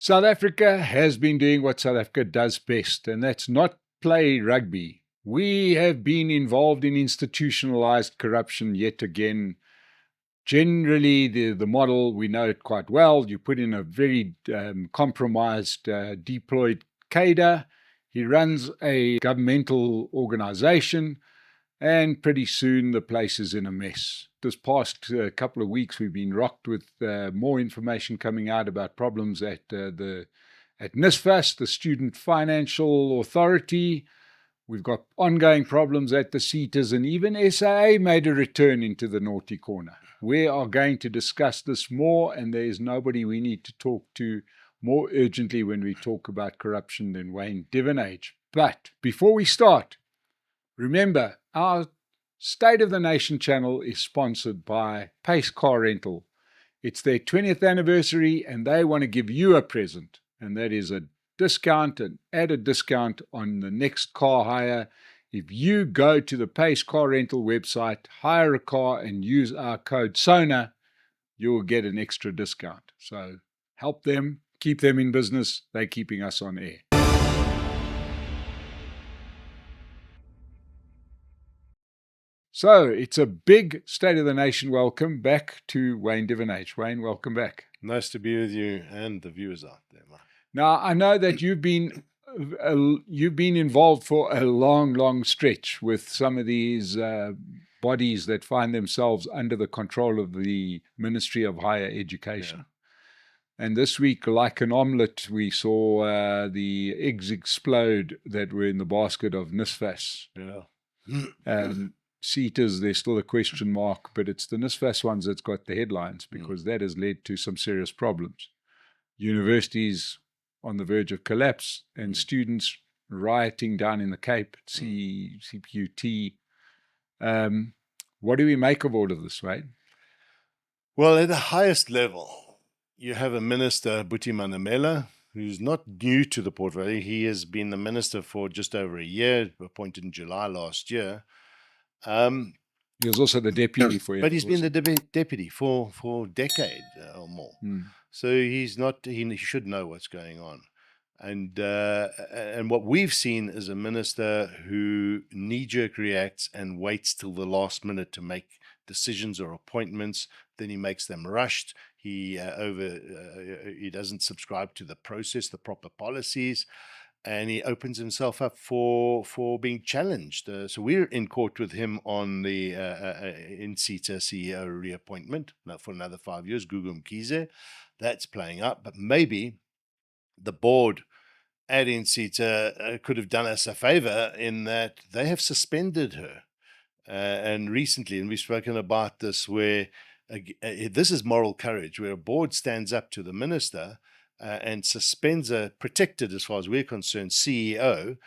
South Africa has been doing what South Africa does best, and that's not play rugby. We have been involved in institutionalized corruption yet again. Generally, the model, we know it quite well. You put in a very compromised, deployed cadre. He runs a governmental organization, and pretty soon the place is in a mess. This past couple of weeks, we've been rocked with more information coming out about problems at NSFAS, the Student Financial Authority. We've got ongoing problems at the SETAs, and even SAA made a return into the naughty corner. We are going to discuss this more, and there is nobody we need to talk to more urgently when we talk about corruption than Wayne Duvenage. But before we start, remember, our State of the Nation channel is sponsored by Pace Car Rental. It's their 20th anniversary, and they want to give you a present, and that is a discount, an added discount on the next car hire. If you go to the Pace Car Rental website, hire a car, and use our code SONA, you'll get an extra discount. So help them, keep them in business. They're keeping us on air. So it's a big State of the Nation welcome back to Wayne Duvenage. Wayne, welcome back. Nice to be with you and the viewers out there, Mike. Now, I know that you've been involved for a long stretch with some of these bodies that find themselves under the control of the Ministry of Higher Education. Yeah. And this week, like an omelette, we saw the eggs explode that were in the basket of NSFAS. Yeah. SETAs, there's still a question mark, but it's the NSFAS ones that's got the headlines because that has led to some serious problems. Universities on the verge of collapse and students rioting down in the Cape, CPUT. What do we make of all of this, right? Well, at the highest level, you have a minister, Buti Manamela, who's not new to the portfolio. He has been the minister for just over a year, appointed in July last year. He was also the deputy for you. But he's been the deputy for a decade or more. So he's not. He should know what's going on. And what we've seen is a minister who knee-jerk reacts and waits till the last minute to make decisions or appointments. Then he makes them rushed. He doesn't subscribe to the process, the proper policies. And he opens himself up for being challenged. So we're in court with him on the INSETA CEO reappointment for another 5 years, Gugu Mkhize. That's playing up. But maybe the board at INSETA could have done us a favor in that they have suspended her. And recently, and we've spoken about this, where this is moral courage, where a board stands up to the minister and suspends a protected, as far as we're concerned, CEO,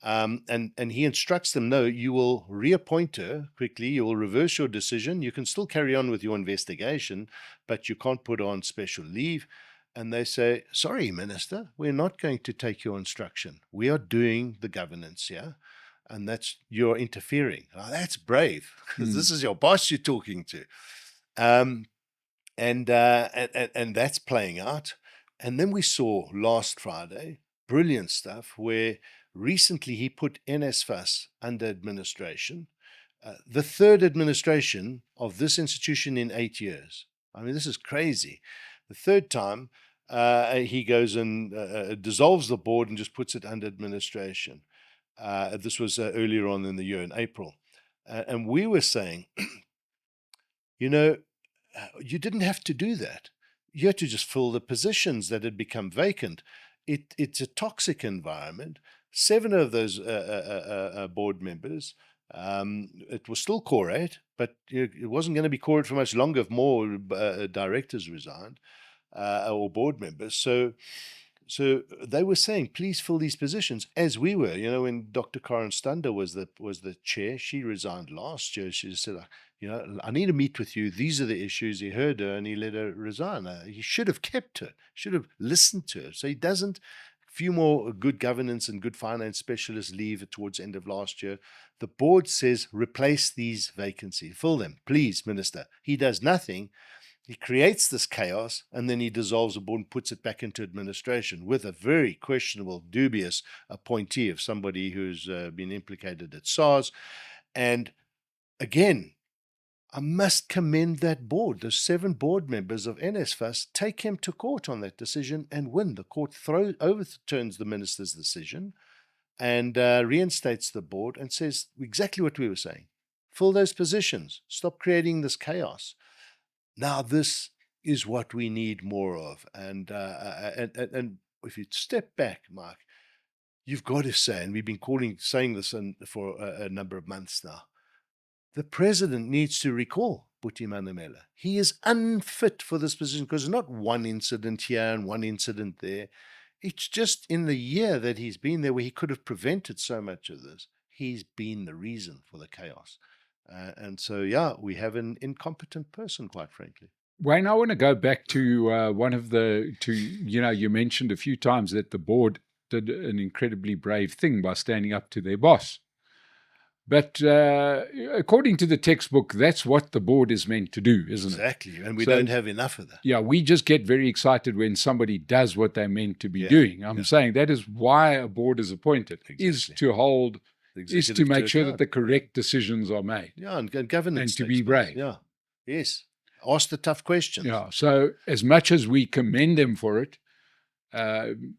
and he instructs them, no, you will reappoint her quickly, you will reverse your decision, you can still carry on with your investigation, but you can't put on special leave. And they say, sorry, Minister, we're not going to take your instruction. We are doing the governance here, and you're interfering. Oh, that's brave, because this is your boss you're talking to. And that's playing out. And then we saw last Friday, brilliant stuff, where recently he put NSFAS under administration, the third administration of this institution in 8 years. I mean, this is crazy. The third time, he goes and dissolves the board and just puts it under administration. This was earlier on in the year, in April. And we were saying, you didn't have to do that. You had to just fill the positions that had become vacant. It's a toxic environment. 7 of those board members, it was still core 8, but it wasn't going to be core 8 for much longer if more directors resigned or board members. So they were saying, please fill these positions, as we were. When Dr. Karen Stander was the chair, she resigned last year. She just said, I need to meet with you. These are the issues. He heard her and he let her resign. He should have kept her, should have listened to her. So he doesn't. A few more good governance and good finance specialists leave towards the end of last year. The board says, replace these vacancies, fill them, please, Minister. He does nothing. He creates this chaos, and then he dissolves the board and puts it back into administration with a very questionable, dubious appointee of somebody who's been implicated at SARS. And again, I must commend that board. The 7 board members of NSFAS take him to court on that decision and win. The court overturns the minister's decision and reinstates the board and says exactly what we were saying. Fill those positions. Stop creating this chaos. Now, this is what we need more of. And if you step back, Mark, you've got to say, and we've been saying this for a number of months now, the president needs to recall Buti Manamela. He is unfit for this position because there's not one incident here and one incident there. It's just in the year that he's been there where he could have prevented so much of this. He's been the reason for the chaos. And so, yeah, we have an incompetent person, quite frankly. Wayne, I want to go back to you mentioned a few times that the board did an incredibly brave thing by standing up to their boss. But according to the textbook, that's what the board is meant to do, isn't it? Exactly, and we don't have enough of that. Yeah, we just get very excited when somebody does what they're meant to be doing. I'm saying that is why a board is appointed, is to make sure that the correct decisions are made. Yeah, and governance. And to be brave. Yeah, yes. Ask the tough questions. Yeah, so as much as we commend them for it,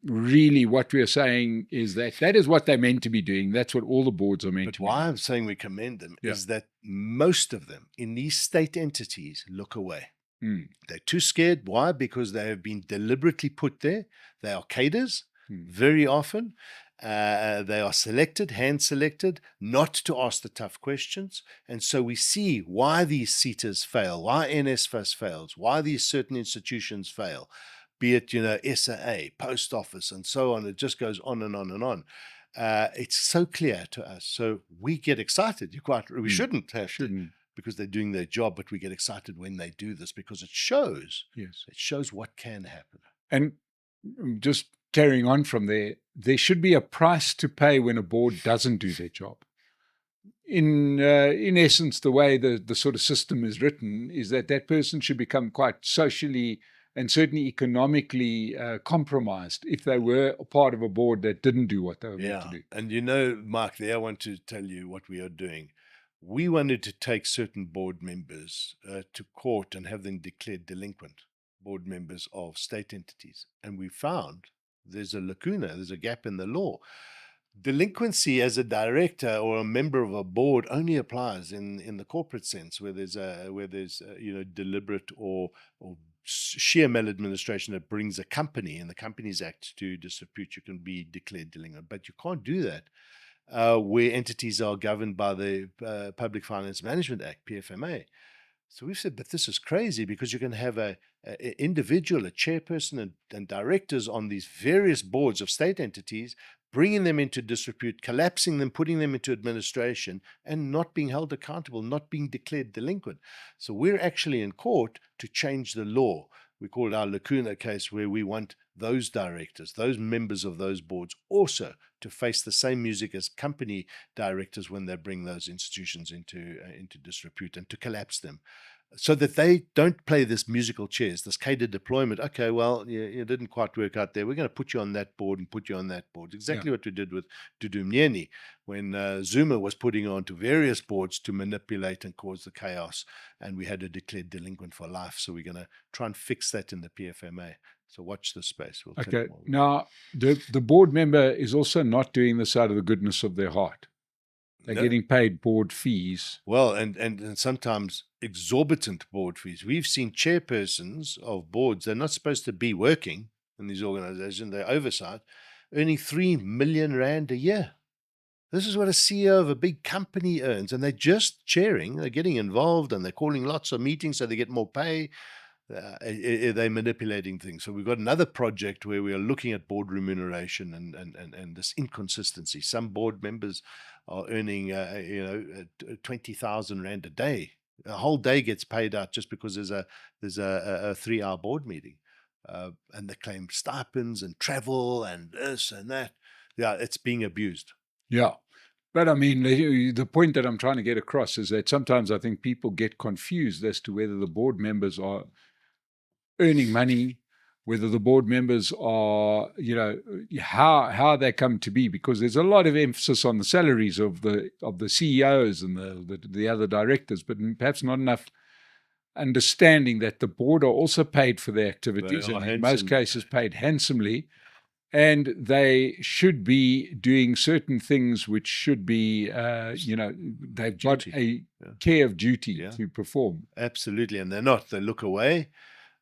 really what we're saying is that is what they're meant to be doing. That's what all the boards are meant to be doing. Why I'm saying we commend them is that most of them in these state entities look away. They're too scared. Why? Because they have been deliberately put there. They are cadres very often. They are hand-selected, not to ask the tough questions. And so we see why these SETAs fail, why NSFAS fails, why these certain institutions fail, be it, SAA, post office, and so on. It just goes on and on and on. It's so clear to us. So we get excited. We shouldn't have to, because they're doing their job, but we get excited when they do this because it shows. Yes. It shows what can happen. And just carrying on from there should be a price to pay when a board doesn't do their job. In essence, the way the sort of system is written is that person should become quite socially and certainly economically compromised if they were a part of a board that didn't do what they were meant to do. And Mark, there I want to tell you what we are doing. We wanted to take certain board members to court and have them declared delinquent, board members of state entities. And we found there's a lacuna, there's a gap in the law. Delinquency as a director or a member of a board only applies in the corporate sense, where there's deliberate or sheer maladministration that brings a company in the Companies Act to disrepute. You can be declared delinquent, but you can't do that where entities are governed by the Public Finance Management Act, PFMA. So we've said, but this is crazy because you can have an individual, a chairperson and directors on these various boards of state entities, bringing them into disrepute, collapsing them, putting them into administration, and not being held accountable, not being declared delinquent. So we're actually in court to change the law. We call it our lacuna case, where we want those directors, those members of those boards also to face the same music as company directors when they bring those institutions into disrepute, and to collapse them, so that they don't play this musical chairs, this cadre deployment. Okay, well, it didn't quite work out there. We're going to put you on that board and put you on that board. Exactly what we did with Dudu when Zuma was putting on to various boards to manipulate and cause the chaos, and we had a declared delinquent for life. So we're going to try and fix that in the PFMA. So watch this space. Okay. Now, the board member is also not doing this out of the goodness of their heart. They're getting paid board fees. Well, and sometimes exorbitant board fees. We've seen chairpersons of boards, they're not supposed to be working in these organizations, they're oversight, earning 3 million rand a year. This is what a CEO of a big company earns, and they're just chairing, they're getting involved, and they're calling lots of meetings so they get more pay. They're manipulating things. So we've got another project where we are looking at board remuneration and this inconsistency. Some board members are earning 20,000 rand a day. A whole day gets paid out just because there's a 3-hour board meeting, and they claim stipends and travel and this and that. Yeah, it's being abused. Yeah. But I mean, the point that I'm trying to get across is that sometimes I think people get confused as to whether the board members are earning money, whether the board members are, how they come to be, because there's a lot of emphasis on the salaries of the CEOs and the other directors, but perhaps not enough understanding that the board are also paid for their activities, and in most cases paid handsomely, and they should be doing certain things which should be, they've got a care of duty to perform. Absolutely, and they're not. They look away.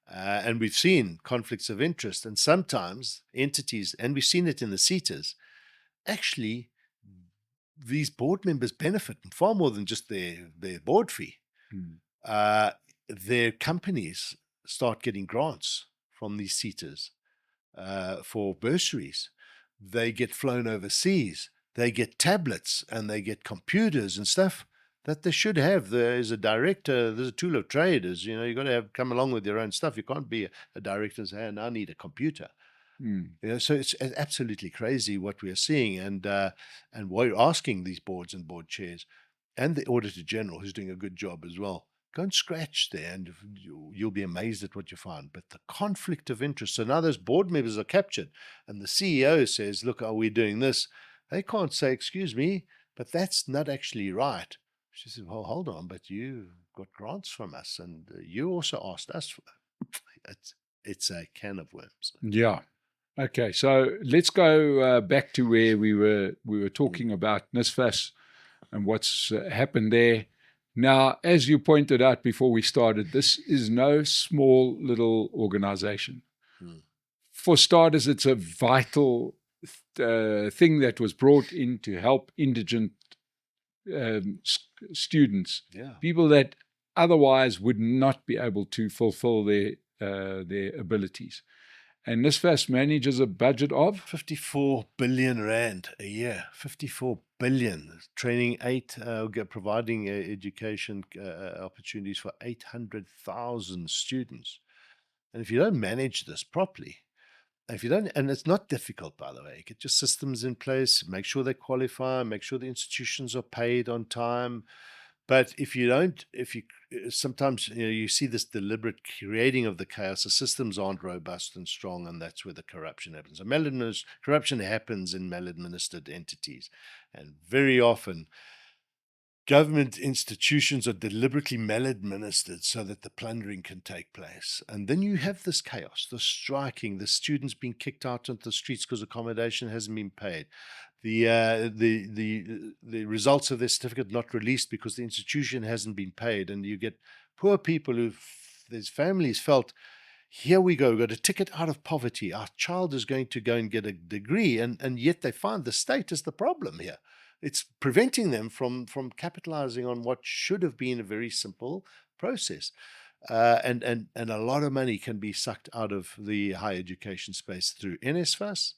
And we've seen conflicts of interest, and sometimes entities, and we've seen it in the SETAs, actually, these board members benefit far more than just their board fee. Their companies start getting grants from these SETAs for bursaries. They get flown overseas. They get tablets and they get computers and stuff that they should have. There's a director, there's a tool of trade. You've got to come along with your own stuff. You can't be a director and say, I need a computer. So it's absolutely crazy what we are seeing. And we're asking these boards and board chairs and the Auditor-General, who's doing a good job as well, go and scratch there and you'll be amazed at what you find. But the conflict of interest, so now those board members are captured and the CEO says, look, are we doing this? They can't say, excuse me, but that's not actually right. She said, well, hold on, but you got grants from us and you also asked us for it's a can of worms. Yeah. Okay, so let's go back to where we were talking about NSFAS and what's happened there. Now, as you pointed out before we started, this is no small little organization. For starters, it's a vital thing that was brought in to help indigent students, people that otherwise would not be able to fulfill their abilities. And NSFAS manages a budget of 54 billion rand a year. 54 billion, training providing education opportunities for 800,000 students. And if you don't manage this properly, and it's not difficult, by the way, get your systems in place, make sure they qualify, make sure the institutions are paid on time. But if you don't, sometimes you see this deliberate creating of the chaos, the systems aren't robust and strong, and that's where the corruption happens. So corruption happens in maladministered entities, and very often government institutions are deliberately maladministered so that the plundering can take place. And then you have this chaos, the striking, the students being kicked out onto the streets because accommodation hasn't been paid. The results of their certificate not released because the institution hasn't been paid, and you get poor people whose families felt, here we go, we've got a ticket out of poverty, our child is going to go and get a degree, and yet they find the state is the problem here. It's preventing them from capitalizing on what should have been a very simple process. And a lot of money can be sucked out of the higher education space through NSFAS,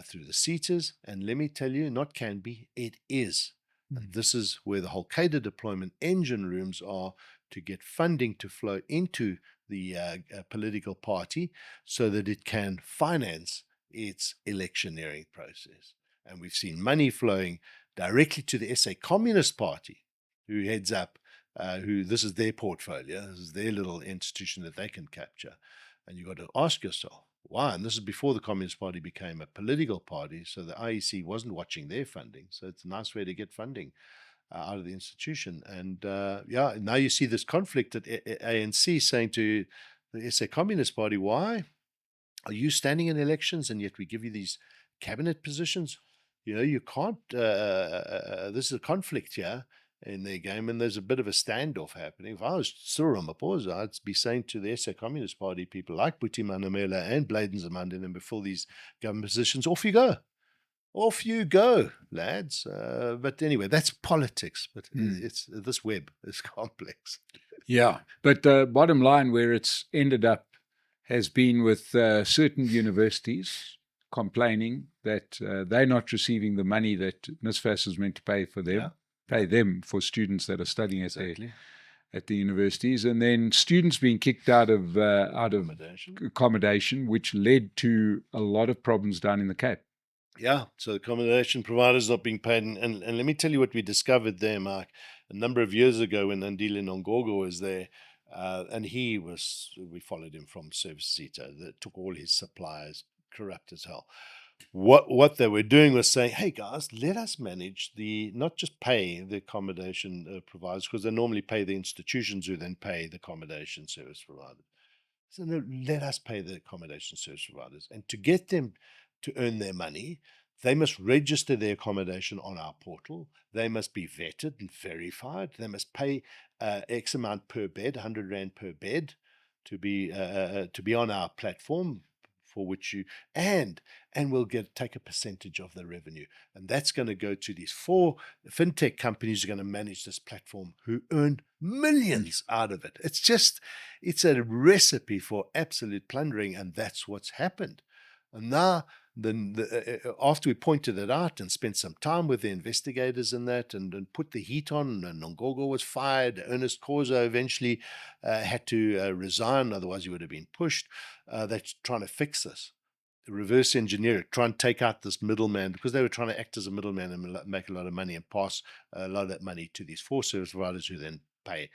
through the SETAs, and let me tell you, not can be, it is. And this is where the whole Cadre deployment engine rooms are, to get funding to flow into the political party so that it can finance its electioneering process. And we've seen money flowing directly to the SA Communist Party, who heads up, this is their portfolio, this is their little institution that they can capture. And you've got to ask yourself, why? And this is before the Communist Party became a political party, so the IEC wasn't watching their funding. So it's a nice way to get funding out of the institution. And now you see this conflict at ANC saying to the SA Communist Party, why are you standing in elections and yet we give you these cabinet positions? You can't, this is a conflict here in their game, and there's a bit of a standoff happening. If I was Cyril Ramaphosa, I'd be saying to the SA Communist Party people like Buti, Manamela and Bladen Zamanda and before these government positions, off you go. Off you go, lads. But anyway, that's politics, but it's this web is complex. Yeah, but bottom line, where it's ended up has been with certain universities complaining that they're not receiving the money that NSFAS is meant to pay for them, pay them for students that are studying at the universities, and then students being kicked out of accommodation, which led to a lot of problems down in the Cape. Yeah, so accommodation providers not being paid, and let me tell you what we discovered there, Mark. A number of years ago when Nobuhle Nkabane was there, And we followed him from Service SETA, that took all his suppliers, corrupt as hell. What they were doing was saying, hey guys, let us manage not just pay the accommodation providers, because they normally pay the institutions who then pay the accommodation service providers. So no, let us pay the accommodation service providers. And to get them to earn their money, they must register their accommodation on our portal. They must be vetted and verified. They must pay X amount per bed, 100 Rand per bed, to be on our platform, for which you and we'll take a percentage of the revenue, and that's going to go to these 4 fintech companies who are going to manage this platform, who earn millions out of it. It's a recipe for absolute plundering, and that's what's happened. And now, after we pointed it out and spent some time with the investigators in that, and put the heat on, and Ngongogo was fired, Ernest Khoza eventually had to resign, otherwise he would have been pushed. They're trying to fix this, reverse engineer it, try and take out this middleman, because they were trying to act as a middleman and make a lot of money and pass a lot of that money to these 4 service providers who then pay.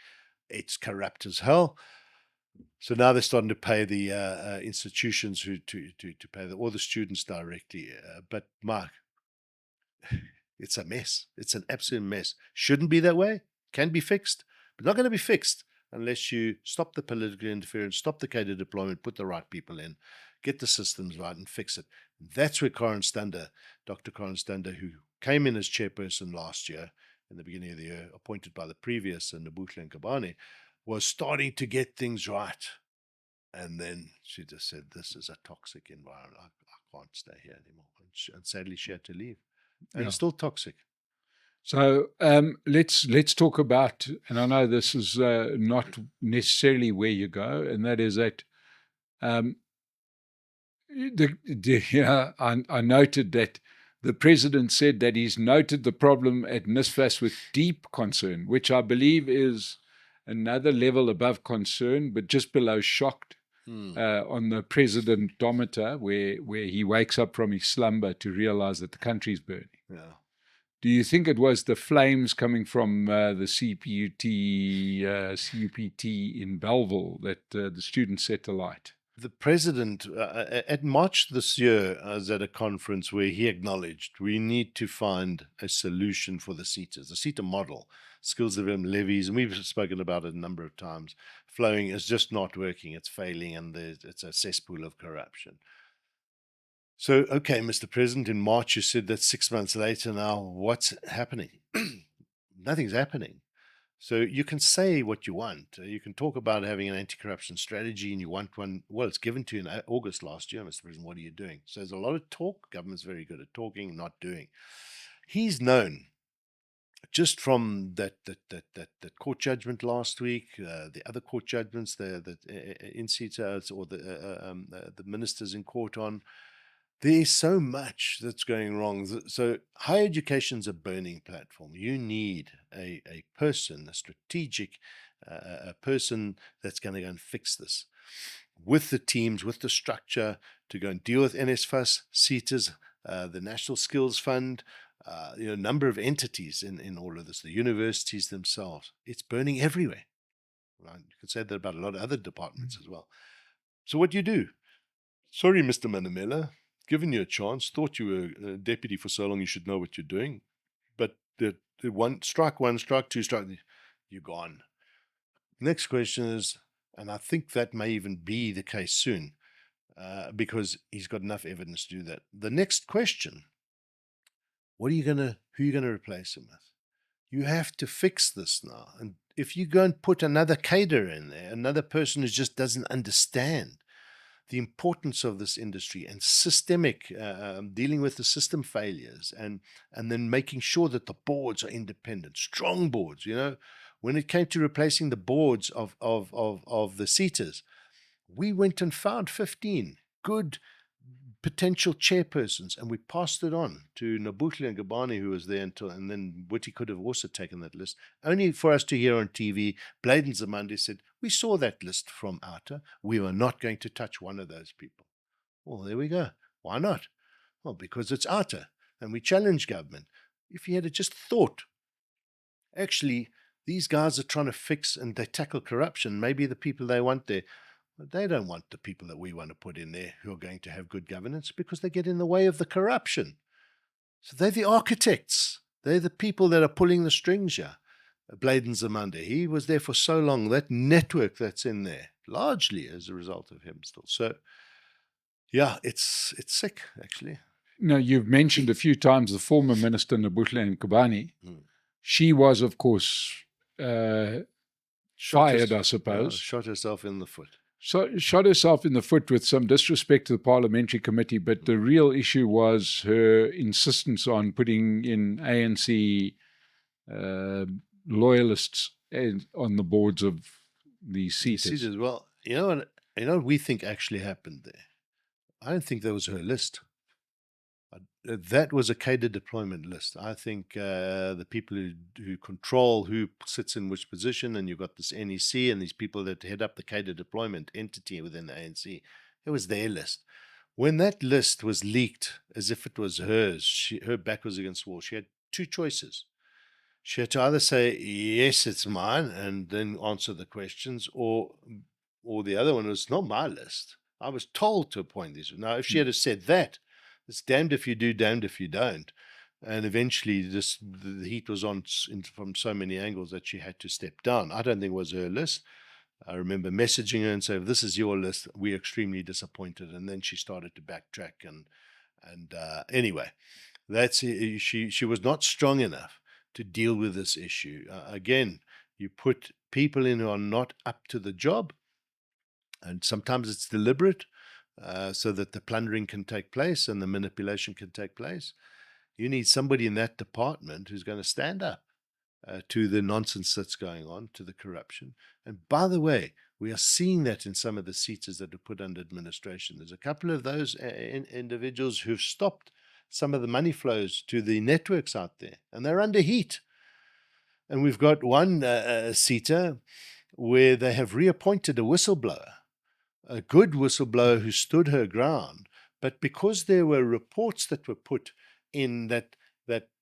It's corrupt as hell. So now they're starting to pay the institutions to pay all the students directly. But Mark, it's a mess. It's an absolute mess. Shouldn't be that way. Can be fixed, but not going to be fixed unless you stop the political interference, stop the cadre deployment, put the right people in, get the systems right, and fix it. That's where Dr. Karen Stander, who came in as chairperson last year, in the beginning of the year, appointed by the previous Nobuhle Nkabane, was starting to get things right. And then she just said, this is a toxic environment. I can't stay here anymore. And sadly, she had to leave. And it's still toxic. So let's talk about, and I know this is not necessarily where you go, and that is that I noted that the president said that he's noted the problem at NSFAS with deep concern, which I believe is another level above concern, but just below shocked on the president-dometer, where he wakes up from his slumber to realize that the country's burning. Yeah. Do you think it was the flames coming from the CUPT in Belleville that the students set alight? The president, at March this year, was at a conference where he acknowledged we need to find a solution for the SETAs, the SETA model, skills development levies, and we've spoken about it a number of times. Flowing is just not working, it's failing, and it's a cesspool of corruption. So, okay, Mr. President, in March you said that 6 months later now, what's happening? Nothing's happening. So you can say what you want. You can talk about having an anti-corruption strategy, and you want one. Well, it's given to you in August last year, Mr. President. What are you doing? So there's a lot of talk. Government's very good at talking, not doing. He's known, just from that court judgment last week, the other court judgments, the INSETA or the ministers in court on. There's so much that's going wrong. So higher education's a burning platform. You need a person, a strategic a person that's going to go and fix this with the teams, with the structure, to go and deal with NSFAS, SETAs, the National Skills Fund, a number of entities in all of this, the universities themselves. It's burning everywhere. Right? You could say that about a lot of other departments as well. So what do you do? Sorry, Mr. Manamela. Given you a chance, thought you were a deputy for so long, you should know what you're doing. But the strike one, strike two, you're gone. Next question is, and I think that may even be the case soon, because he's got enough evidence to do that. The next question, who are you going to replace him with? You have to fix this now. And if you go and put another cadre in there, another person who just doesn't understand the importance of this industry and systemic, dealing with the system failures, and then making sure that the boards are independent, strong boards. When it came to replacing the boards of the SETAs, we went and found 15 good potential chairpersons, and we passed it on to Nobuhle Nkabane, who was there and then Buti could have also taken that list, only for us to hear on TV. Bladen Zamande said, we saw that list from OUTA. We were not going to touch one of those people. Well, there we go. Why not? Well, because it's OUTA, and we challenge government. If he had just thought, actually, these guys are trying to fix and they tackle corruption. Maybe the people they want there, but they don't want the people that we want to put in there who are going to have good governance because they get in the way of the corruption. So they're the architects. They're the people that are pulling the strings here. Bladen Zamanda, he was there for so long. That network that's in there, largely as a result of him still. So, yeah, it's sick, actually. Now, you've mentioned a few times the former minister, Nobuhle Nkabane. She was, of course, fired, I suppose. Shot herself in the foot. So shot herself in the foot with some disrespect to the parliamentary committee, but the real issue was her insistence on putting in ANC loyalists on the boards of the SETAs. Well, you know what we think actually happened there? I don't think that was her list. That was a cadre deployment list. I think the people who control who sits in which position, and you've got this NEC and these people that head up the cadre deployment entity within the ANC, it was their list. When that list was leaked as if it was hers, her back was against the wall. She had two choices. She had to either say, yes, it's mine, and then answer the questions, or the other one was, not my list. I was told to appoint these. Now, if she had said that, it's damned if you do, damned if you don't. And eventually the heat was on from so many angles that she had to step down. I don't think it was her list. I remember messaging her and saying, this is your list. We're extremely disappointed. And then she started to backtrack. And anyway, she was not strong enough to deal with this issue. Again, you put people in who are not up to the job. And sometimes it's deliberate. So that the plundering can take place and the manipulation can take place. You need somebody in that department who's going to stand up to the nonsense that's going on, to the corruption. And by the way, we are seeing that in some of the SETAs that are put under administration. There's a couple of those individuals who've stopped some of the money flows to the networks out there, and they're under heat. And we've got one SETA where they have reappointed a whistleblower, a good whistleblower who stood her ground, but because there were reports that were put in that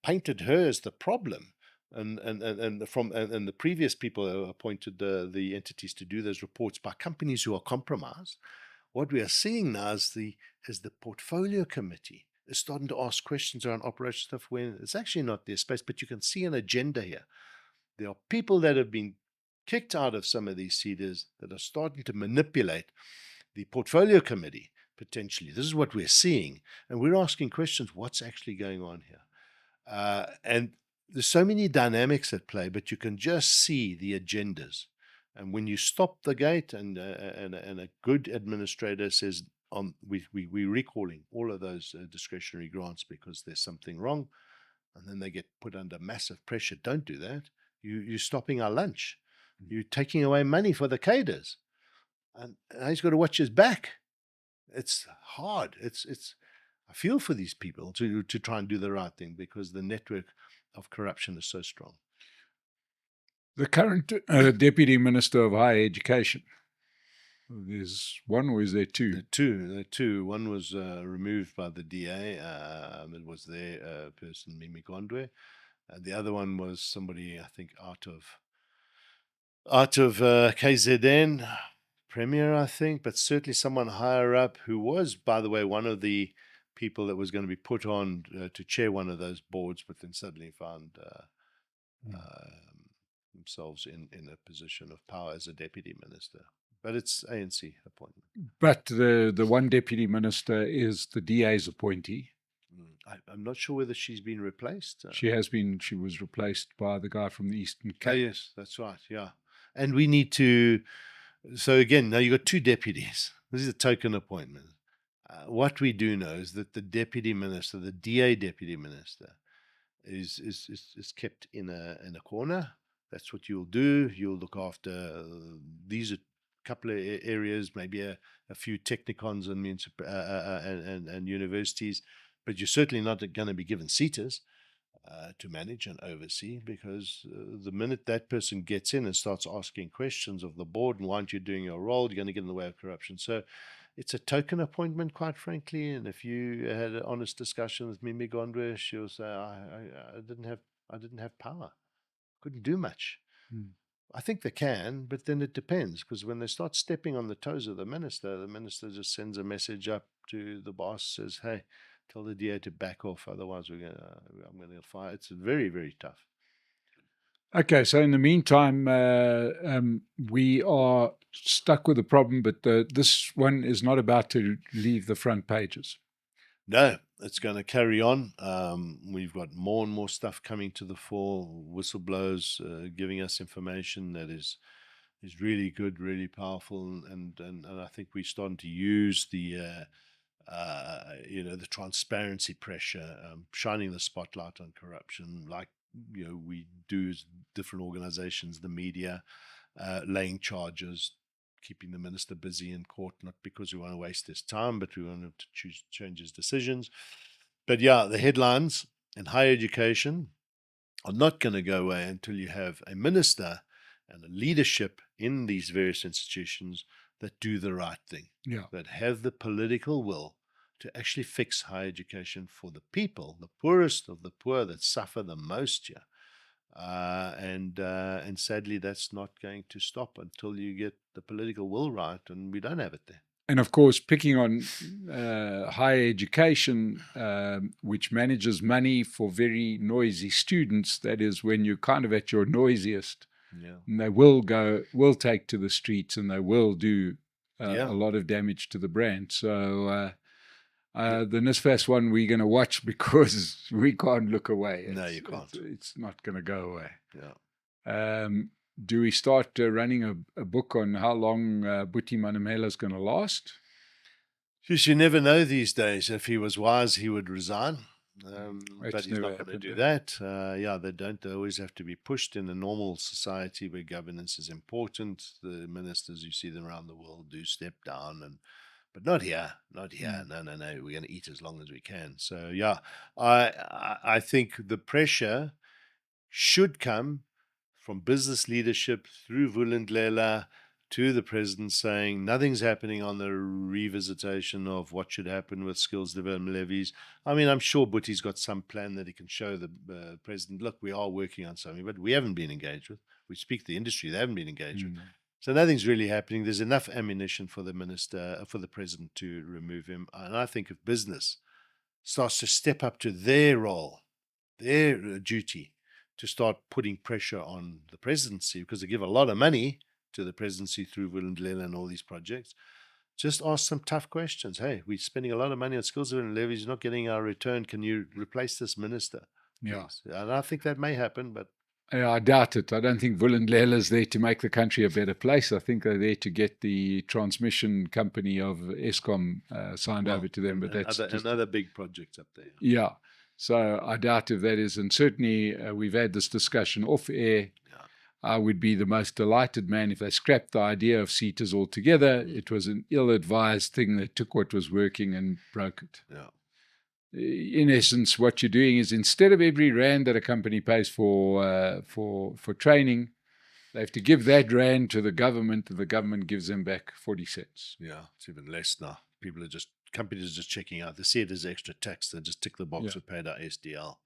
painted her as the problem, and the previous people who appointed the entities to do those reports by companies who are compromised, what we are seeing now is the portfolio committee is starting to ask questions around operation stuff when it's actually not their space, but you can see an agenda here. There are people that have been kicked out of some of these SETAs that are starting to manipulate the portfolio committee, potentially. This is what we're seeing. And we're asking questions, what's actually going on here? And there's so many dynamics at play, but you can just see the agendas. And when you stop the gate and a good administrator says, we're recalling all of those discretionary grants because there's something wrong, and then they get put under massive pressure, don't do that. You're stopping our lunch. You're taking away money for the cadres, and he's got to watch his back. It's hard. I feel for these people to try and do the right thing because the network of corruption is so strong. The current Deputy Minister of Higher Education, there's one, or is there two? There are two. One was removed by the DA. It was their person, Mimi Gondwe. And the other one was somebody, I think, out of KZN, Premier, I think, but certainly someone higher up who was, by the way, one of the people that was going to be put on to chair one of those boards, but then suddenly found themselves in a position of power as a deputy minister. But it's ANC appointment. But the one deputy minister is the DA's appointee. I'm not sure whether she's been replaced. She has been. She was replaced by the guy from the Eastern Cape. Yes, that's right. Yeah. And we need to. So again, now you've got two deputies. This is a token appointment. What we do know is that the deputy minister, the DA deputy minister, is kept in a corner. That's what you'll do. You'll look after these are a couple of areas, maybe a few technicons and universities, but you're certainly not going to be given SETAs to manage and oversee, because the minute that person gets in and starts asking questions of the board and why aren't you doing your role, you're going to get in the way of corruption. So it's a token appointment, quite frankly. And if you had an honest discussion with Mimi Gondwe, she'll say, I didn't have power, couldn't do much. I think they can, but then it depends, because when they start stepping on the toes of the minister just sends a message up to the boss, says, "Hey, tell the DA to back off, otherwise I'm going to fire." It's very, very tough. Okay, so in the meantime, we are stuck with the problem, but this one is not about to leave the front pages. No, it's going to carry on. We've got more and more stuff coming to the fore, whistleblowers giving us information that is really good, really powerful, and I think we're starting to use the the transparency pressure, shining the spotlight on corruption, like we do as different organizations, the media, laying charges, keeping the minister busy in court, not because we want to waste his time, but we want him to change his decisions. But yeah, the headlines in higher education are not going to go away until you have a minister and a leadership in these various institutions that do the right thing, that have the political will to actually fix higher education for the people, the poorest of the poor that suffer the most here. And sadly, that's not going to stop until you get the political will right, and we don't have it there. And of course, picking on higher education, which manages money for very noisy students, that is when you're kind of at your noisiest, and they will take to the streets, and they will do a lot of damage to the brand. So the NSFAS one we're going to watch, because we can't look away. No, you can't. It's not going to go away. Yeah. Do we start running a book on how long Buti Manamela is going to last? You never know these days. If he was wise, he would resign. But he's not going to do that. They always have to be pushed in a normal society where governance is important. The ministers, you see them around the world, do step down, but not here. No. We're going to eat as long as we can. So I think the pressure should come from business leadership through Vulindlela to the president, saying nothing's happening on the revisitation of what should happen with skills development levies. I mean, I'm sure Buti's got some plan that he can show the president, look, we are working on something, but we haven't been engaged with. We speak to the industry, they haven't been engaged with. So nothing's really happening. There's enough ammunition for the minister, for the president to remove him. And I think if business starts to step up to their role, their duty, to start putting pressure on the presidency, because they give a lot of money to the presidency through Vulindlela and all these projects, just ask some tough questions. Hey, we're spending a lot of money on skills development levies, you're not getting our return. Can you replace this minister? Yes. And I think that may happen, but I doubt it. I don't think Vulindlela is there to make the country a better place. I think they're there to get the transmission company of Eskom signed over to them. But that's another big project up there. Yeah. So I doubt if that is. And certainly we've had this discussion off air. I would be the most delighted man if they scrapped the idea of SETAs altogether. It was an ill-advised thing. They took what was working and broke it. Yeah. In essence, what you're doing is, instead of every rand that a company pays for training, they have to give that rand to the government, and the government gives them back 40 cents. Yeah, it's even less now. Companies are just checking out. They see it as extra tax. They just tick the box with paid out SDL.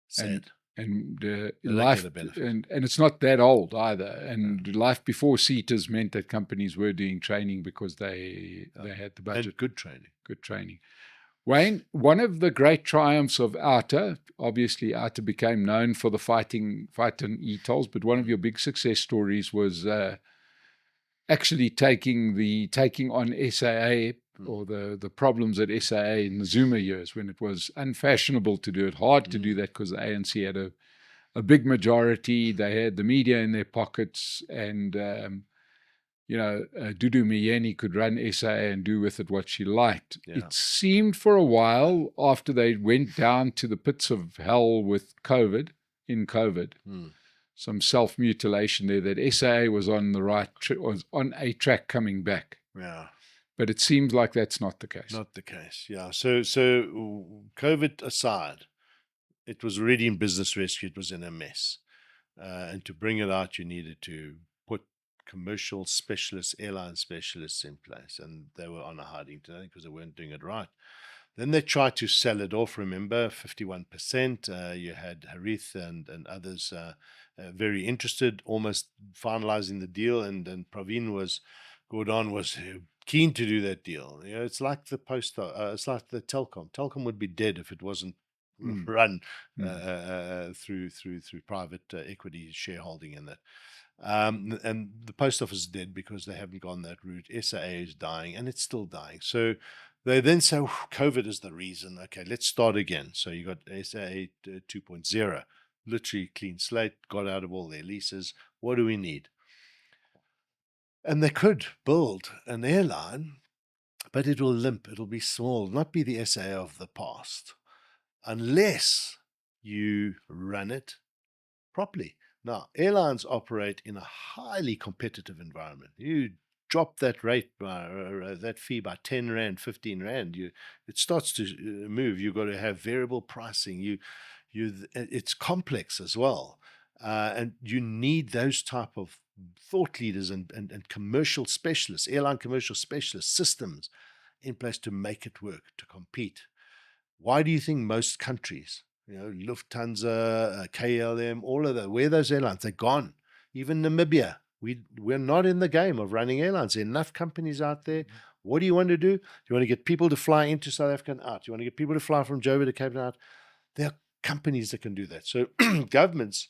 Sad. And life, and it's not that old either. And life before SETAs meant that companies were doing training because they had the budget. And good training. Good training. Wayne, one of the great triumphs of OUTA, obviously OUTA became known for the fight in e-tolls, but one of your big success stories was actually taking on SAA, or the problems at SAA in the Zuma years, when it was unfashionable to do it, hard to do that because the ANC had a big majority. They had the media in their pockets, and Dudu Myeni could run SAA and do with it what she liked. Yeah. It seemed for a while, after they went down to the pits of hell with COVID, some self-mutilation there, that SAA was on the right, was on a track coming back. Yeah. But it seems like that's not the case. Not the case, yeah. So COVID aside, it was already in business rescue. It was in a mess. And to bring it out, you needed to put commercial specialists, airline specialists in place. And they were on a hiding today because they weren't doing it right. Then they tried to sell it off, remember, 51%. You had Harith and others very interested, almost finalizing the deal, and Gordon was keen to do that deal. You know, it's like the it's like the Telkom. Telkom would be dead if it wasn't run through private equity shareholding in that. And the post office is dead because they haven't gone that route. SAA is dying, and it's still dying. So they then say, COVID is the reason. Okay, let's start again. So you got SAA 2.0, literally clean slate, got out of all their leases. What do we need? And they could build an airline, but it will limp. It'll be small, not be the SAA of the past, unless you run it properly. Now, airlines operate in a highly competitive environment. You drop that rate by that fee by 10 rand, 15 rand, it starts to move. You've got to have variable pricing. It's complex as well, and you need those type of thought leaders and commercial specialists, airline commercial specialist systems in place to make it work, to compete. Why do you think most countries, Lufthansa, KLM, all of that, where are those airlines? They're gone. Even Namibia, we're not in the game of running airlines. There are enough companies out there. What do you want to do? Do you want to get people to fly into South Africa and out? Do you want to get people to fly from Joburg to Cape Town out? There are companies that can do that. So governments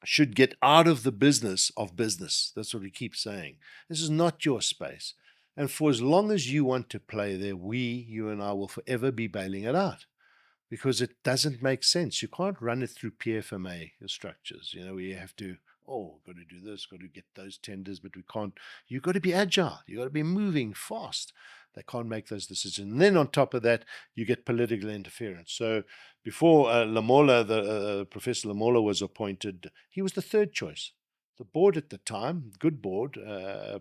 should get out of the business of business. That's what we keep saying. This is not your space. And for as long as you want to play there, you and I will forever be bailing it out, because it doesn't make sense. You can't run it through PFMA structures, where you have to, got to do this, got to get those tenders, but we can't. You've got to be agile. You've got to be moving fast. They can't make those decisions. And then on top of that, you get political interference. So before Lamola, Professor Lamola was appointed, he was the third choice. The board at the time, good board,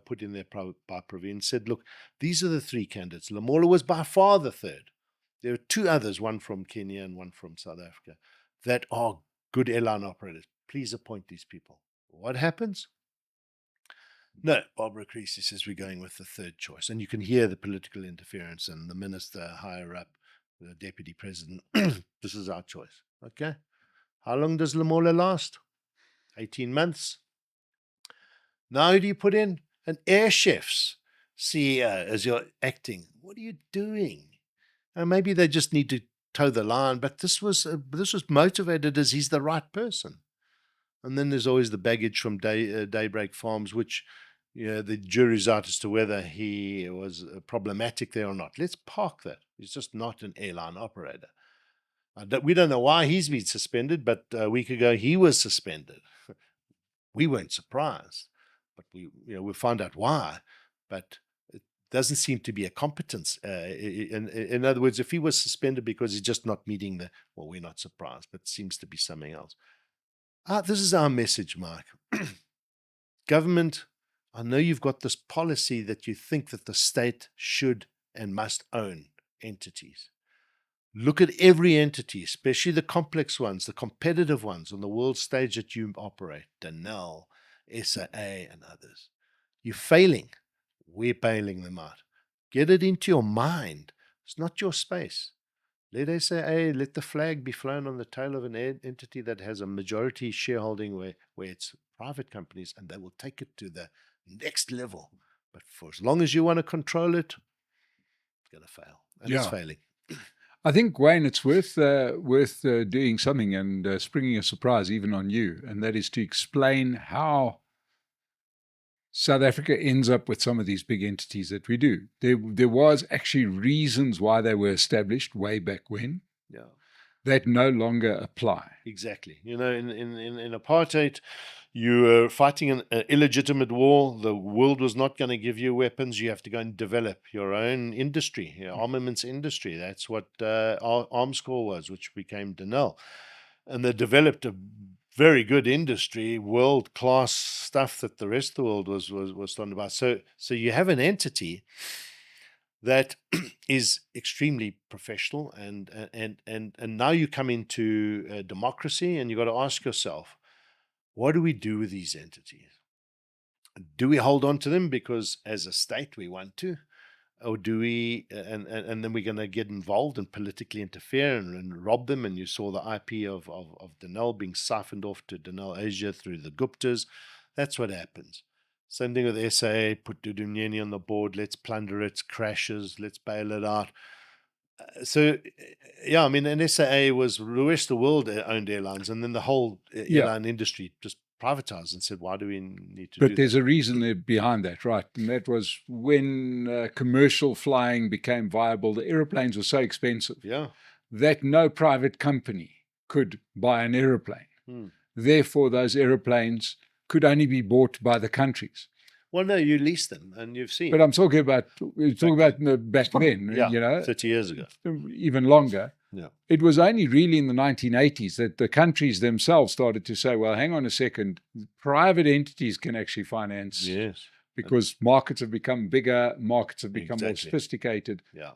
put in there by Praveen, said, look, these are the three candidates. Lamola was by far the third. There are two others, one from Kenya and one from South Africa, that are good airline operators. Please appoint these people. What happens? No, Barbara Creasy says we're going with the third choice. And you can hear the political interference and the minister higher up, the deputy president, this is our choice. Okay. How long does Lamola last? 18 months. Now do you put in an air chef's CEO as your acting? What are you doing? And maybe they just need to toe the line, but this was motivated as he's the right person. And then there's always the baggage from Daybreak Farms, which the jury's out as to whether he was problematic there or not. Let's park that. He's just not an airline operator. We don't know why he's been suspended, but a week ago he was suspended. We weren't surprised, but we'll find out why. But it doesn't seem to be a competence. In other words, if he was suspended because he's just not meeting we're not surprised, but it seems to be something else. This is our message, Mike. Government, I know you've got this policy that you think that the state should and must own entities. Look at every entity, especially the complex ones, the competitive ones on the world stage that you operate, Denel, SAA, and others. You're failing. We're bailing them out. Get it into your mind. It's not your space. Let SAA, let the flag be flown on the tail of an entity that has a majority shareholding where it's private companies, and they will take it to the next level. But for as long as you want to control it, it's going to fail. And it's failing. I think, Wayne, it's worth doing something and springing a surprise even on you, and that is to explain how South Africa ends up with some of these big entities that we do. There was actually reasons why they were established way back when. Yeah. That no longer apply. Exactly. In apartheid, you were fighting an illegitimate war. The world was not going to give you weapons. You have to go and develop your own industry, your armaments industry. That's what Armscor was, which became Denel. And they developed a very good industry, world-class stuff that the rest of the world was starting about. So you have an entity that is extremely professional, and now you come into democracy, and you've got to ask yourself, what do we do with these entities? Do we hold on to them because as a state we want to? or do we, and then we're going to get involved and politically interfere and rob them? And you saw the IP of Denel being siphoned off to Denel Asia through the Guptas. That's what happens. Same thing with SA, put Duvenage on the board, let's plunder it, crashes, let's bail it out. So, yeah, I mean, and SAA was the rest of the world owned airlines, and then the whole airline industry just privatized and said, why do we need to do that? But there's a reason behind that, right? And that was when commercial flying became viable, the aeroplanes were so expensive that no private company could buy an aeroplane. Therefore, those aeroplanes could only be bought by the countries. Well, no, you lease them, and you've seen. But I'm talking about, back then, 30 years ago. Even longer. Yeah. It was only really in the 1980s that the countries themselves started to say, well, hang on a second, private entities can actually finance. Yes. Because markets have become bigger, markets have become more sophisticated. Yeah.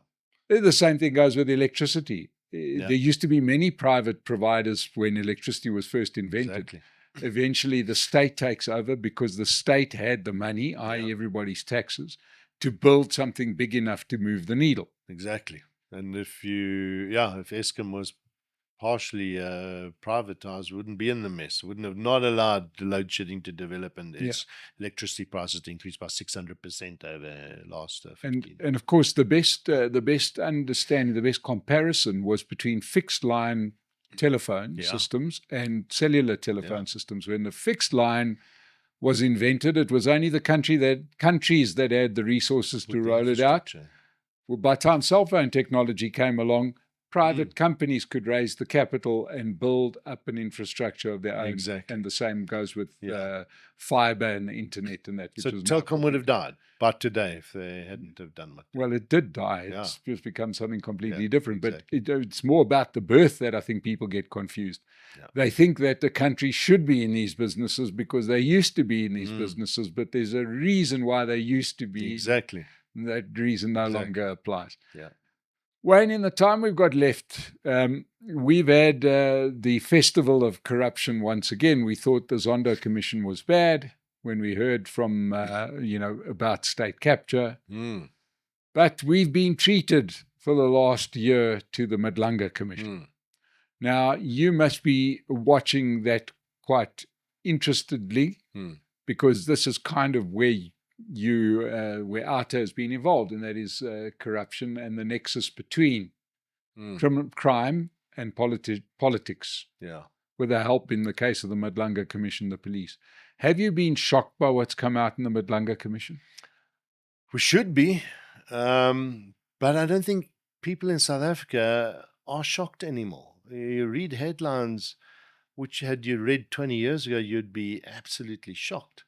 The same thing goes with electricity. There used to be many private providers when electricity was first invented. Exactly. Eventually, the state takes over because the state had the money, i.e. everybody's taxes, to build something big enough to move the needle. Exactly. And if Eskom was partially privatized, wouldn't be in the mess. Wouldn't have not allowed the load shedding to develop and its electricity prices to increase by 600% over last 15 years. And of course, the best understanding, the best comparison was between fixed line telephone systems and cellular telephone systems. When the fixed line was invented, it was only the countries that had the resources to roll it out. Well, by the time cell phone technology came along, private companies could raise the capital and build up an infrastructure of their own. Exactly. And the same goes with fiber and the internet and that. So Telkom would have died by today if they hadn't have done much. Well, it did die. It's just become something completely different. Exactly. But it's more about the birth that I think people get confused. Yeah. They think that the country should be in these businesses because they used to be in these businesses, but there's a reason why they used to be. Exactly. And that reason no longer applies. Yeah. Wayne, in the time we've got left, we've had the festival of corruption once again. We thought the Zondo Commission was bad when we heard from, about state capture. But we've been treated for the last year to the Madlanga Commission. Now, you must be watching that quite interestedly because this is kind of where where OUTA has been involved, and that is corruption and the nexus between crime and politics. Yeah. With the help, in the case of the Madlanga Commission, the police. Have you been shocked by what's come out in the Madlanga Commission? We should be, but I don't think people in South Africa are shocked anymore. You read headlines, which had you read 20 years ago, you'd be absolutely shocked.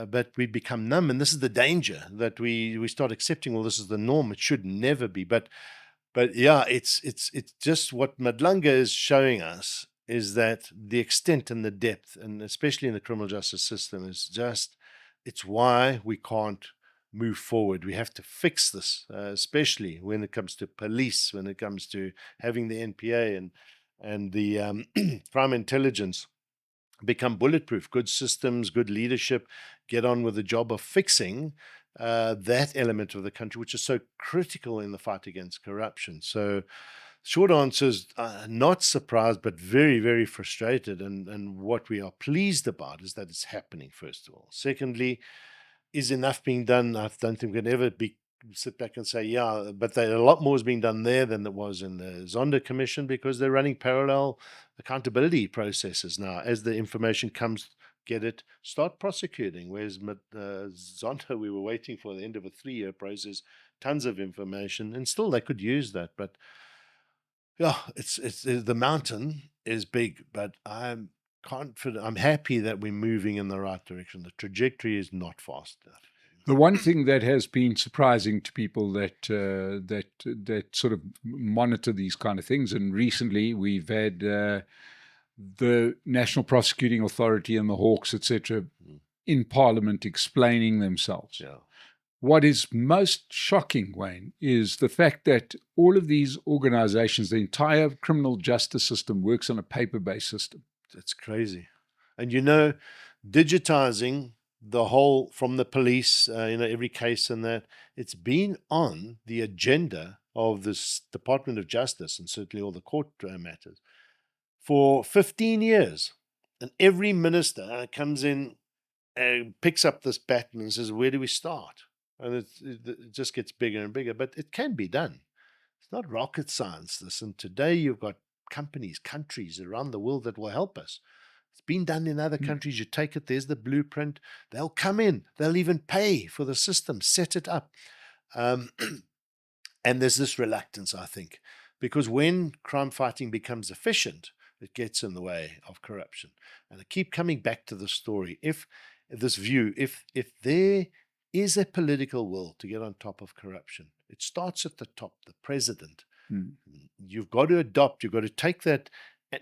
But we become numb, and this is the danger, that we start accepting, well, this is the norm. It should never be. But yeah, it's just what Madlanga is showing us is that the extent and the depth, and especially in the criminal justice system, is just, it's why we can't move forward. We have to fix this, especially when it comes to police, when it comes to having the NPA and the crime intelligence become bulletproof. Good systems, good leadership, get on with the job of fixing that element of the country, which is so critical in the fight against corruption. So short answer is not surprised, but very, very frustrated. And what we are pleased about is that it's happening, first of all. Secondly, is enough being done? I don't think we can ever sit back and say, yeah, but a lot more is being done there than there was in the Zondo Commission, because they're running parallel accountability processes now. As the information comes, get it, start prosecuting. Whereas Zondo, we were waiting for the end of a 3-year process, tons of information, and still they could use that. But yeah, it's the mountain is big, but I'm confident, I'm happy that we're moving in the right direction. The trajectory is not fast enough. The one thing that has been surprising to people that sort of monitor these kind of things, and recently we've had the National Prosecuting Authority and the Hawks, etc., in Parliament explaining themselves. Yeah. What is most shocking, Wayne, is the fact that all of these organizations, the entire criminal justice system, works on a paper-based system. That's crazy. And digitizing the whole, from the police, every case and that, it's been on the agenda of this Department of Justice and certainly all the court matters for 15 years. And every minister comes in and picks up this baton and says, where do we start? And it just gets bigger and bigger, but it can be done. It's not rocket science, this. And today you've got companies, countries around the world that will help us. It's been done in other countries. You take it, there's the blueprint. They'll come in. They'll even pay for the system, set it up. And there's this reluctance, I think, because when crime fighting becomes efficient, it gets in the way of corruption. And I keep coming back to the story. If there is a political will to get on top of corruption, it starts at the top, the president. You've got to adopt, you've got to take that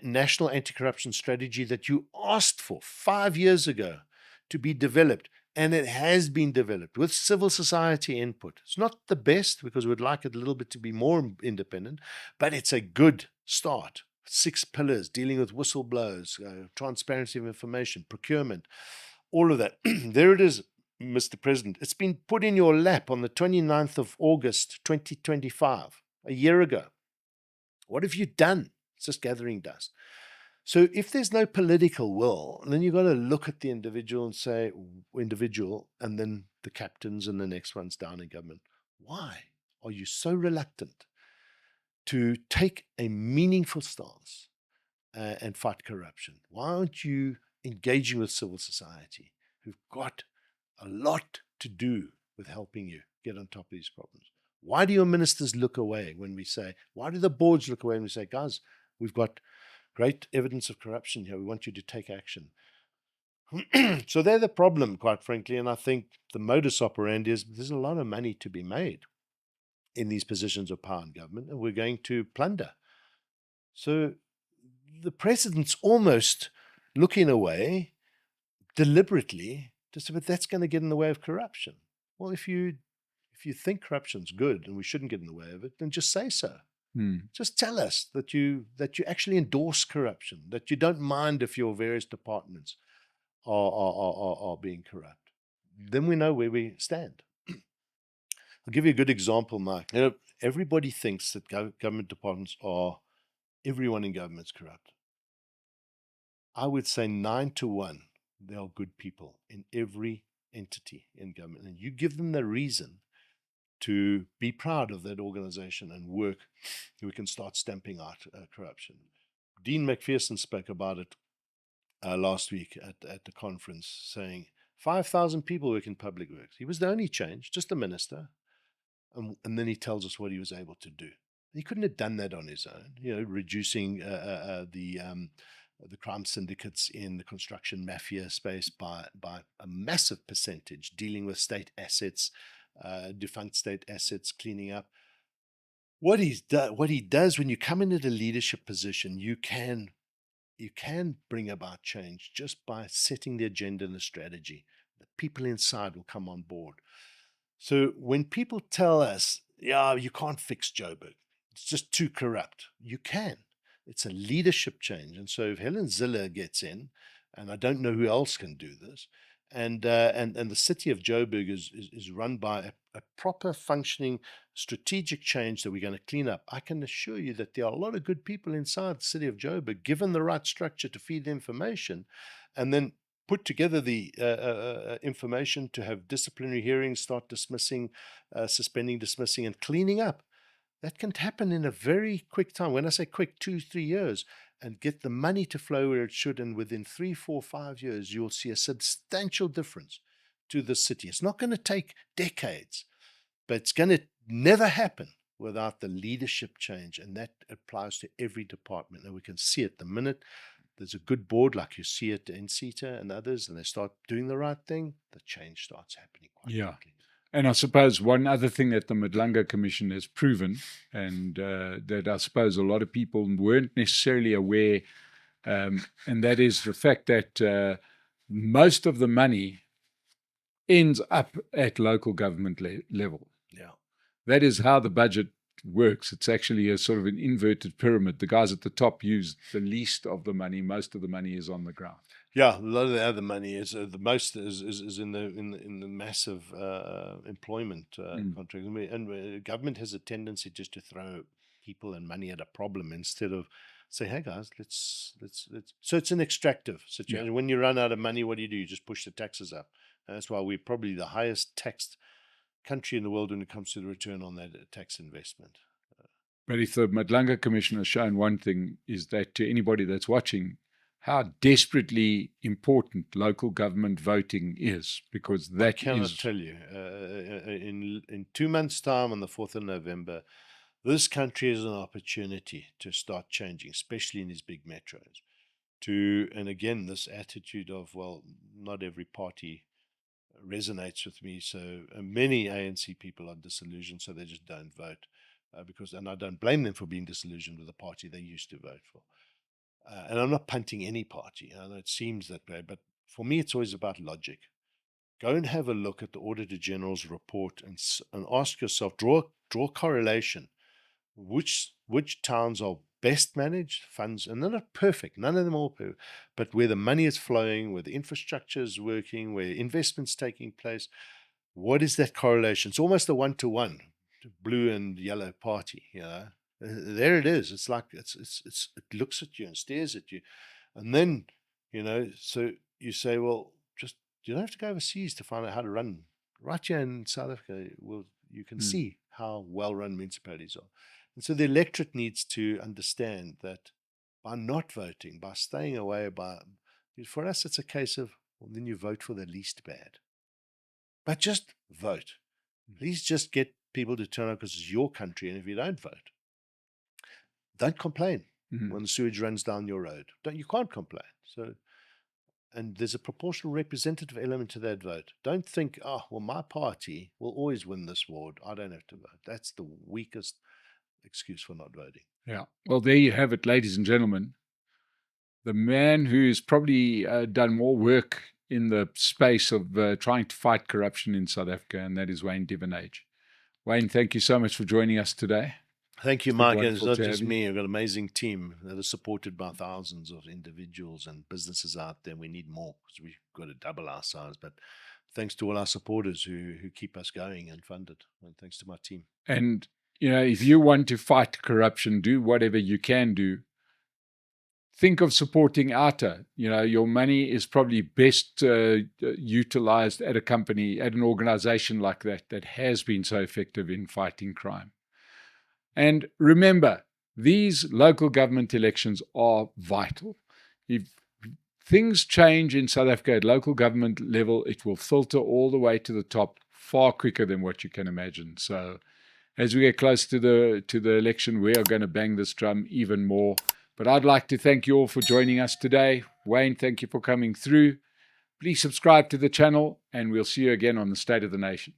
national anti-corruption strategy that you asked for 5 years ago to be developed. And it has been developed with civil society input. It's not the best because we'd like it a little bit to be more independent, but it's a good start. 6 pillars dealing with whistleblowers, transparency of information, procurement, all of that. There it is, Mr. President. It's been put in your lap on the 29th of August, 2025, a year ago. What have you done? It's just gathering dust. So if there's no political will, then you've got to look at the individual and say, and then the captains and the next ones down in government. Why are you so reluctant to take a meaningful stance and fight corruption? Why aren't you engaging with civil society, who've got a lot to do with helping you get on top of these problems? Why do your ministers look away when we say, why do the boards look away when we say, guys, we've got great evidence of corruption here, we want you to take action? So they're the problem, quite frankly, and I think the modus operandi is there's a lot of money to be made in these positions of power in government, and we're going to plunder. So the president's almost looking away deliberately to say, but that's going to get in the way of corruption. Well, if you think corruption's good and we shouldn't get in the way of it, then just say so. Just tell us that you actually endorse corruption, that you don't mind if your various departments are being corrupt. Then we know where we stand. I'll give you a good example, Mike. Everybody thinks that government departments everyone in government's corrupt. I would say 9 to 1, there are good people in every entity in government. And you give them the reason to be proud of that organization and work, we can start stamping out corruption. Dean McPherson spoke about it last week at the conference, saying 5,000 people work in public works. He was the only change, just a minister. And then he tells us what he was able to do. He couldn't have done that on his own, reducing the crime syndicates in the construction mafia space by a massive percentage, dealing with state assets, defunct state assets, cleaning up. What he does when you come into the leadership position, you can bring about change just by setting the agenda and the strategy. The people inside will come on board. So when people tell us, yeah, you can't fix Joburg, it's just too corrupt, you can. It's a leadership change. And so if Helen Zille gets in, and I don't know who else can do this, and the city of Joburg is run by a proper functioning strategic change that we're going to clean up, I can assure you that there are a lot of good people inside the city of Joburg, given the right structure to feed the information, and then put together the information to have disciplinary hearings, start dismissing, suspending, dismissing, and cleaning up. That can happen in a very quick time. When I say quick, 2-3 years, and get the money to flow where it should. And within 3, 4, 5 years, you'll see a substantial difference to the city. It's not going to take decades, but it's going to never happen without the leadership change. And that applies to every department. And we can see it the minute there's a good board, like you see it in SETA and others, and they start doing the right thing, the change starts happening quite quickly. And I suppose one other thing that the Madlanga Commission has proven, and that I suppose a lot of people weren't necessarily aware, and that is the fact that most of the money ends up at local government level. Yeah, that is how the budget works. It's actually a sort of an inverted pyramid. The guys at the top use the least of the money. Most of the money is on the ground. Yeah, a lot of the other money is the most is in the massive employment contracts, and government has a tendency just to throw people and money at a problem instead of say, hey guys, let's. So it's an extractive situation. When you run out of money, what do? You just push the taxes up. And that's why we're probably the highest taxed country in the world when it comes to the return on that tax investment. But if the Madlanga Commission has shown one thing, is that to anybody that's watching, how desperately important local government voting is, because that I cannot tell you. In 2 months' time, on the 4th of November, this country has an opportunity to start changing, especially in these big metros. And again, this attitude of, well, not every party resonates with me. So many ANC people are disillusioned, so they just don't vote. And I don't blame them for being disillusioned with the party they used to vote for. And I'm not punting any party. I know it seems that way, but for me, it's always about logic. Go and have a look at the Auditor-General's report and ask yourself, draw a correlation. Which towns are best managed funds, and they're not perfect, none of them are perfect, but where the money is flowing, where the infrastructure is working, where investment's taking place, what is that correlation? It's almost a one-to-one, blue and yellow party, there it is. It's like it looks at you and stares at you, and then so you say, well, just you don't have to go overseas to find out how to run. Right here in South Africa, you can see how well run municipalities are. And so the electorate needs to understand that by not voting, by staying away, for us it's a case of, well, then you vote for the least bad, but just vote. Please just get people to turn out, because it's your country, and if you don't vote, don't complain when the sewage runs down your road. You can't complain. And there's a proportional representative element to that vote. Don't think, oh, well, my party will always win this ward, I don't have to vote. That's the weakest excuse for not voting. Yeah. Well, there you have it, ladies and gentlemen. The man who's probably done more work in the space of trying to fight corruption in South Africa, and that is Wayne Duvenage. Wayne, thank you so much for joining us today. Thank you, Mike. And it's not just me. I've got an amazing team that is supported by thousands of individuals and businesses out there. We need more because we've got to double our size. But thanks to all our supporters who keep us going and funded. And thanks to my team. And, if you want to fight corruption, do whatever you can do. Think of supporting OUTA. Your money is probably best utilized at a company, at an organization like that has been so effective in fighting crime. And remember, these local government elections are vital. If things change in South Africa at local government level, it will filter all the way to the top far quicker than what you can imagine. So as we get close to the election, we are going to bang this drum even more. But I'd like to thank you all for joining us today. Wayne, thank you for coming through. Please subscribe to the channel, and we'll see you again on the State of the Nation.